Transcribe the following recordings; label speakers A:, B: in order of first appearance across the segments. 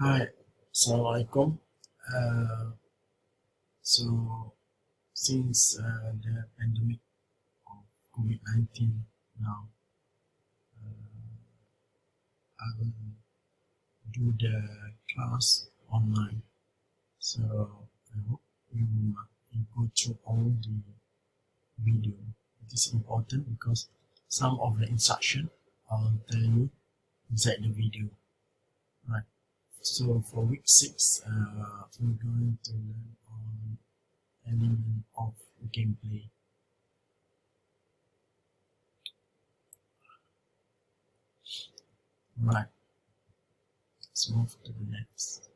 A: Hi, Assalamualaikum. Uh, so, since the pandemic of COVID-19 now, I will do the class online. So, I hope you go through all the video. It is important because some of the instruction I'll tell you inside the video. Right. So, for week 6, we're going to learn on element of gameplay. Right, let's move to the next.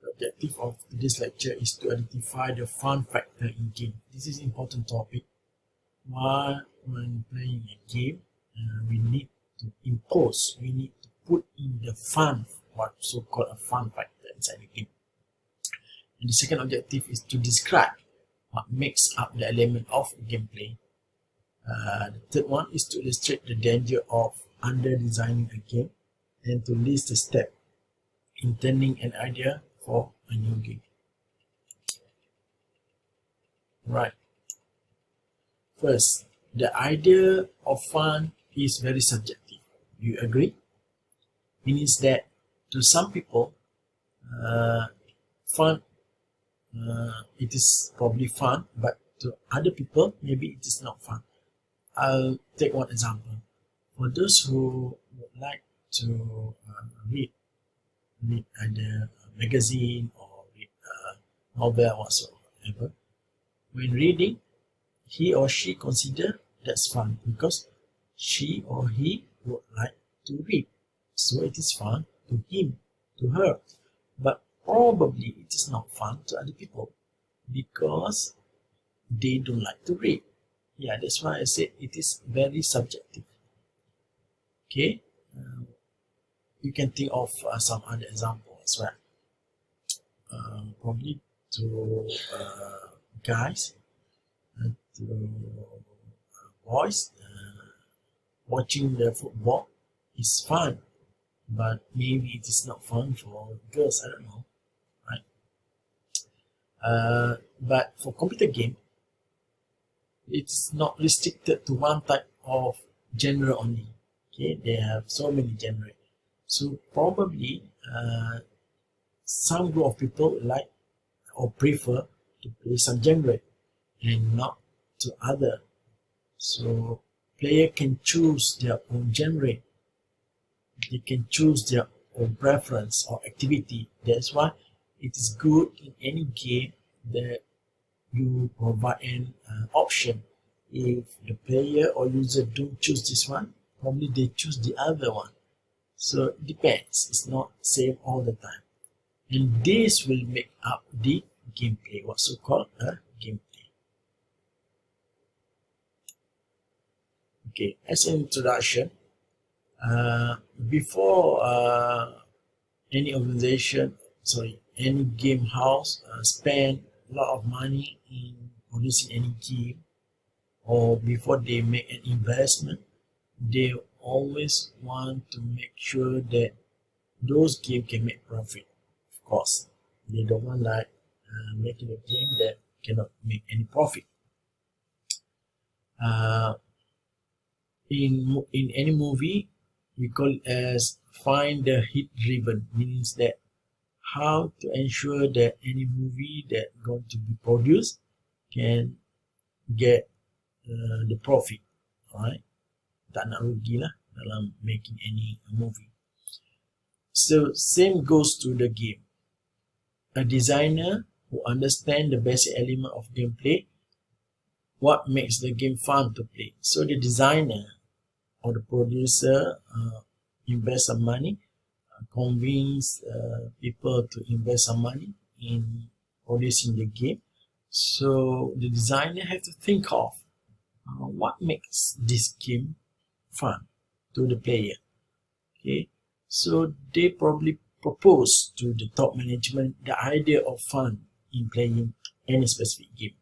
A: The objective of this lecture is to identify the fun factor in game. This is an important topic. While when playing a game, we need to we need to put in the fun, what so-called a fun factor inside the game. And the second objective is to describe what makes up the element of gameplay. The third one is to illustrate the danger of under-designing a game and to list the steps in turning an idea for a new game. Right. First, the idea of fun is very subjective. Do you agree? Means that to some people, fun, it is probably fun, but to other people, maybe it is not fun. I'll take one example. For those who would like to read either a magazine or read a novel whatsoever, when reading, he or she consider that's fun because she or he would like to read. So it is fun to him, to her. But probably it is not fun to other people because they don't like to read. Yeah, that's why I said it is very subjective. Okay, you can think of some other example as well. Probably to guys, to boys, watching the football is fun, but maybe it is not fun for girls. I don't know, right? But for computer game, it's not restricted to one type of genre only. Okay, they have so many genre. So probably some group of people like or prefer to play some genre and not to other. So player can choose their own genre. They can choose their own preference or activity. That's why it is good in any game that you provide an option. If the player or user don't choose this one, probably they choose the other one. So it depends. It's not same all the time. And this will make up the gameplay, what's so called a gameplay. Okay, as an introduction, before any organization, any game house spend a lot of money in producing any game, or before they make an investment, they always want to make sure that those games can make profit. Of course, they don't want like making a game that cannot make any profit. Uh, in any movie, we call it as find the hit driven, means that how to ensure that any movie that going to be produced can get the profit, alright? Tak nak rugi lah dalam making any movie. So same goes to the game. A designer who understands the basic element of gameplay, what makes the game fun to play. So the designer or the producer invest some money, convince people to invest some money in producing the game. So the designer have to think of what makes this game fun to the player. Okay, so they probably propose to the top management the idea of fun in playing any specific game.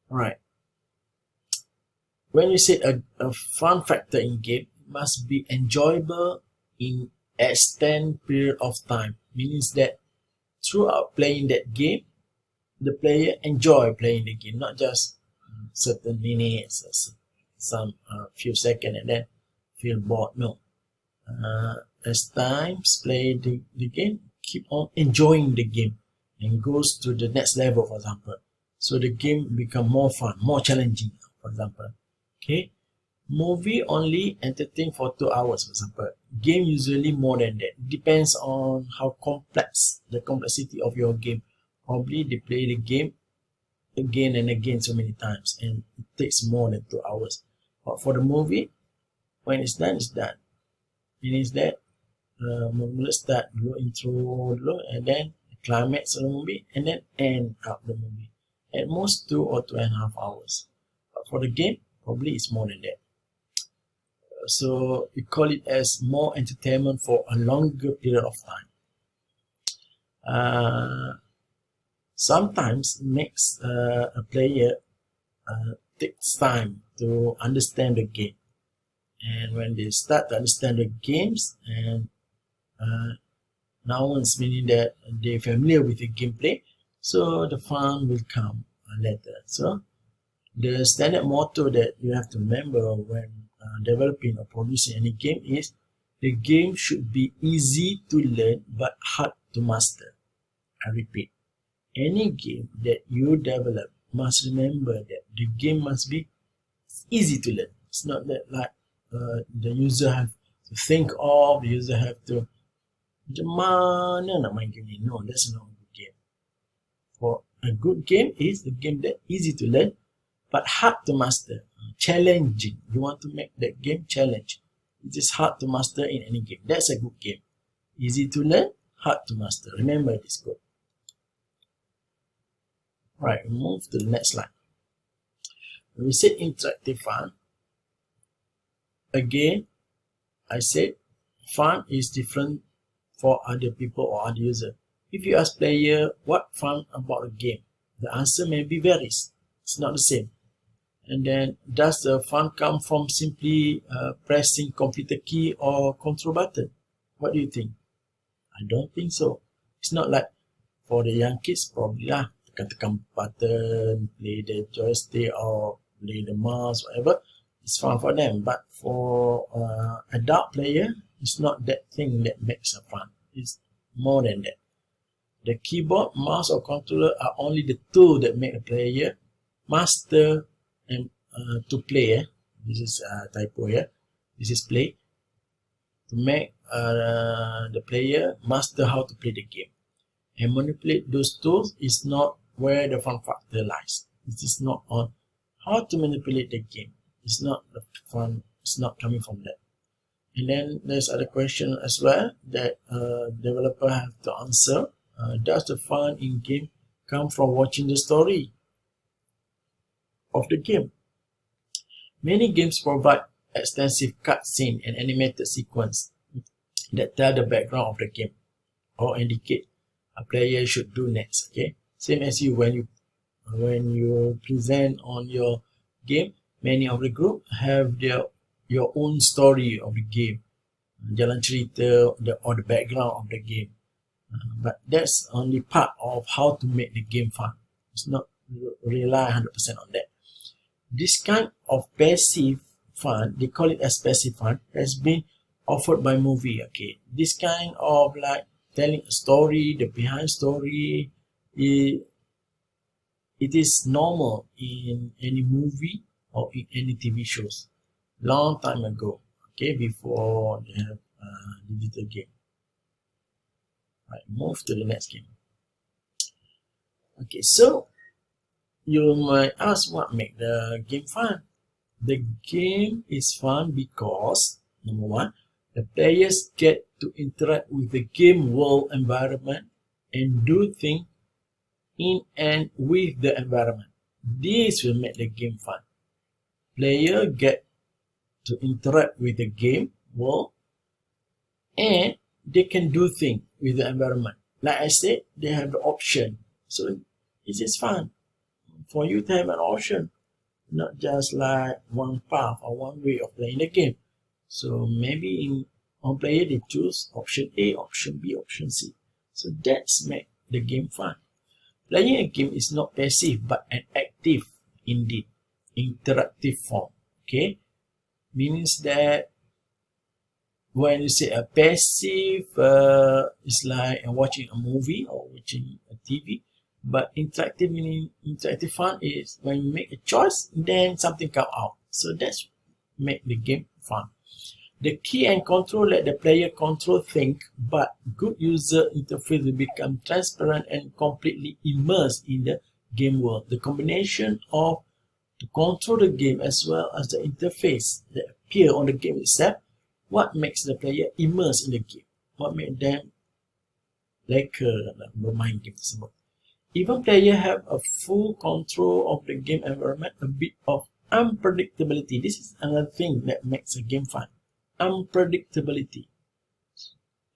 A: Right. When you say a fun factor in game, must be enjoyable in extended period of time. Means that throughout playing that game, the player enjoy playing the game, not just certain minutes, some few seconds, and then feel bored. No, as times play the game, keep on enjoying the game and goes to the next level, for example. So the game become more fun, more challenging, for example. Okay, movie only entertain for 2 hours, for example. Game usually more than that. Depends on how complex, the complexity of your game. Probably they play the game again and again so many times, and it takes more than 2 hours. But for the movie, when it's done, it's done. Means that mula start dulu intro dulu, and then climax of the movie, and then end up the movie. At most 2 or 2.5 hours. But for the game, probably it's more than that. So we call it as more entertainment for a longer period of time. Sometimes it makes a player takes time to understand the game, and when they start to understand the games, and now it's meaning that they're familiar with the gameplay, so the fun will come later. So the standard motto that you have to remember when developing or producing any game is the game should be easy to learn but hard to master. I repeat, any game that you develop must remember that the game must be easy to learn. It's not that like the user have to think of, the user have to macam mana nak main game ni. No, that's not a good game. For a good game is the game that easy to learn but hard to master, challenging. You want to make that game challenge. It is hard to master in any game. That's a good game. Easy to learn, hard to master. Remember this code. Right, we move to the next slide. When we said interactive fun, again, I said fun is different for other people or other user. If you ask player what fun about a game, the answer may be varies. It's not the same. And then, does the fun come from simply pressing computer key or control button? What do you think? I don't think so. It's not like for the young kids, probably lah, tekan button, play the joystick or play the mouse, whatever. It's fun for them. But for adult player, it's not that thing that makes it fun. It's more than that. The keyboard, mouse or controller are only the tool that make a player master and to play. This is typo here. This is play. To make the player master how to play the game. And manipulate those tools is not where the fun factor lies. It is not on how to manipulate the game. It's not the fun. It's not coming from that. And then there's other question as well that developer have to answer. Does the fun in game come from watching the story of the game? Many games provide extensive cutscene and animated sequence that tell the background of the game or indicate a player should do next. Okay, same as you when you present on your game, many of the group have your own story of the game, jalan cerita or the background of the game. But that's only part of how to make the game fun. It's not rely 100% on that. This kind of passive fun, they call it as passive fun, has been offered by movie. Okay, this kind of like telling a story, the behind story, it is normal in any movie or in any TV shows. Long time ago, okay, before they have digital game. Right, move to the next game. Okay, so you might ask what make the game fun. The game is fun because, number one, the players get to interact with the game world environment and do things in and with the environment. This will make the game fun. Player get to interact with the game world and they can do things with the environment. Like I said, they have the option. So it is fun for you to have an option, not just like one path or one way of playing the game. So maybe in one player they choose option A, option B, option C. So that's make the game fun. Playing a game is not passive but an active, indeed, interactive form. Okay, means that when you say a passive, it's like watching a movie or watching a TV. But interactive, meaning interactive fun, is when you make a choice, then something come out. So that's make the game fun. The key and control let the player control things, but good user interface will become transparent and completely immersed in the game world. The combination of to control the game as well as the interface that appear on the game itself, what makes the player immersed in the game, what makes them bermain game tersebut. Even players have a full control of the game environment, a bit of unpredictability. This is another thing that makes a game fun. Unpredictability.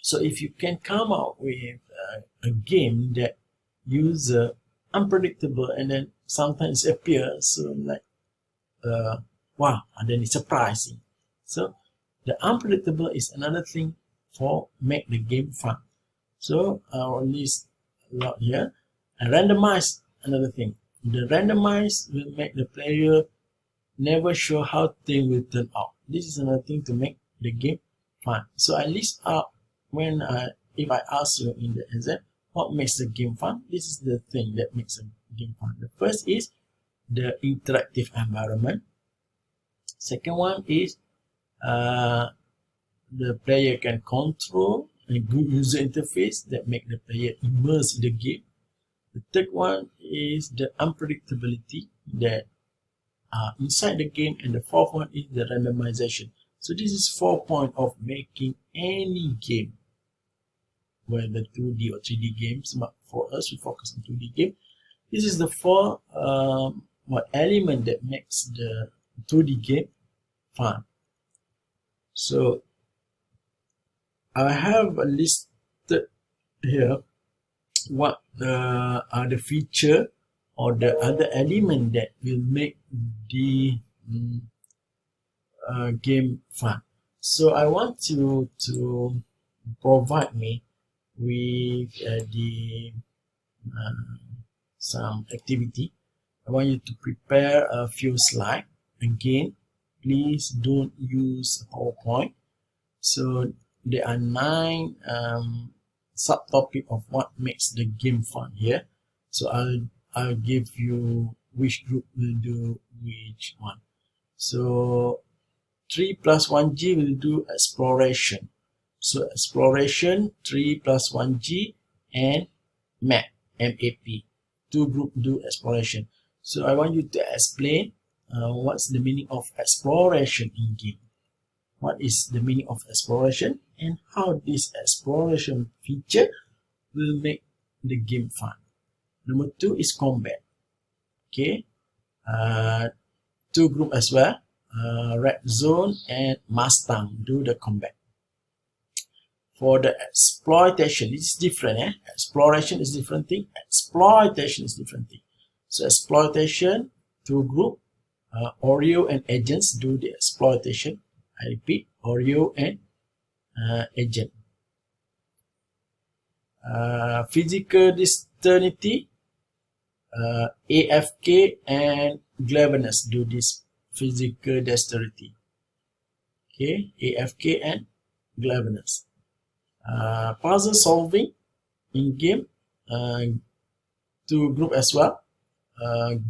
A: So if you can come out with a game that uses unpredictable and then sometimes appears like wow, and then it's surprising. So the unpredictable is another thing for make the game fun. So I'll list a lot here. And randomize, another thing. The randomize will make the player never sure how things will turn out. This is another thing to make the game fun. So I list out when if I ask you in the exam what makes the game fun, this is the thing that makes a game fun. The first is the interactive environment. Second one is the player can control a good user interface that make the player immerse in the game. The third one is the unpredictability that inside the game, and the fourth one is the randomization. So this is 4 points of making any game, whether 2D or 3D games. But for us, we focus on 2D game. This is the 4 element that makes the 2D game fun. So I have a list here what are the feature or the other element that will make the game fun. So I want you to provide me with some activity. I want you to prepare a few slides. Again, please don't use PowerPoint. So there are 9 subtopic of what makes the game fun here. So I'll give you which group will do which one. So 3 plus 1G will do exploration. So exploration, 3 plus 1G, and map, MAP. 2 group do exploration. So I want you to explain what's the meaning of exploration in game. What is the meaning of exploration and how this exploration feature will make the game fun. Number 2 is combat. Okay, 2 group as well. Red Zone and Mustang do the combat. For the exploitation, this is different. Exploration is different thing. Exploitation is different thing. So exploitation, 2 group. Oreo and agents do the exploitation. I repeat, Oreo and agent. Physical dexterity, AFK and cleverness do this physical dexterity. Okay, AFK and cleverness. Puzzle solving in game, 2 group as well.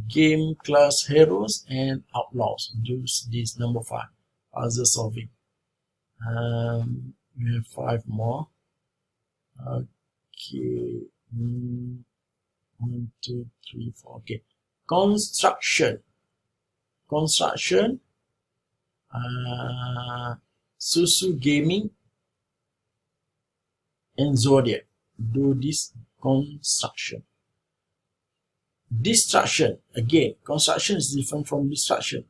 A: Game class heroes and outlaws do this number 5. Puzzle solving. We have 5 more. Okay, 1, 2, 3, 4. Okay, construction. Susu Gaming and Zodiac do this construction. Destruction, again, construction is different from destruction.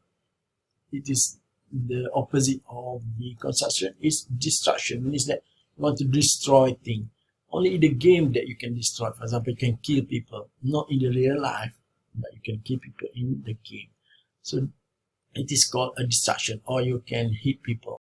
A: It is the opposite of the construction is destruction, means that you want to destroy things. Only in the game that you can destroy. For example, you can kill people, not in the real life, but you can kill people in the game. So it is called a destruction, or you can hit people.